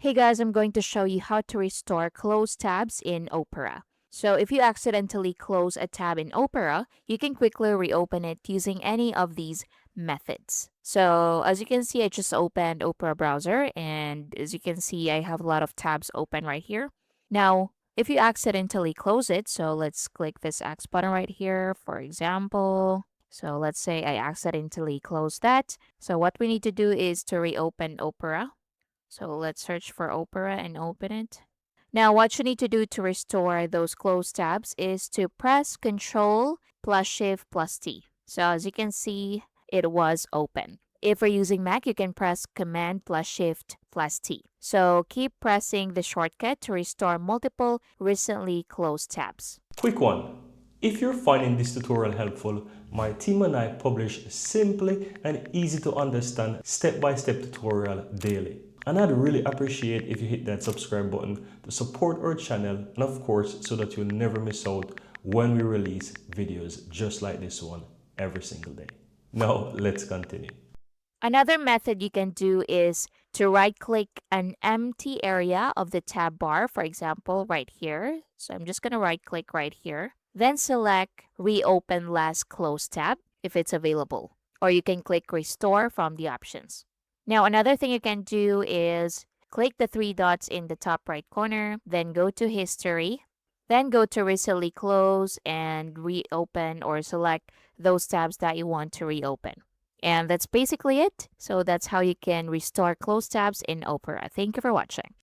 Hey guys, I'm going to show you how to restore closed tabs in Opera. So if you accidentally close a tab in Opera, you can quickly reopen it using any of these methods. So as you can see, I just opened Opera browser, and as you can see, I have a lot of tabs open right here. Now, if you accidentally close it, so let's click this X button right here, for example. So let's say I accidentally closed that. So what we need to do is to reopen Opera. So let's search for Opera and open it. Now, what you need to do to restore those closed tabs is to press Control plus Shift plus T. So as you can see, it was open. If you're using Mac, you can press Command plus Shift plus T. So keep pressing the shortcut to restore multiple recently closed tabs. Quick one. If you're finding this tutorial helpful, my team and I publish simply and easy to understand step-by-step tutorial daily. And I'd really appreciate if you hit that subscribe button to support our channel, and of course so that you'll never miss out when we release videos just like this one every single day. Now let's continue. Another method you can do is to right click an empty area of the tab bar, for example, right here. So I'm just going to right click right here. Then select Reopen Last Closed tab if it's available. Or you can click Restore from the options. Now, another thing you can do is click the three dots in the top right corner, then go to History, then go to Recently Closed and reopen or select those tabs that you want to reopen. And that's basically it. So that's how you can restore closed tabs in Opera. Thank you for watching.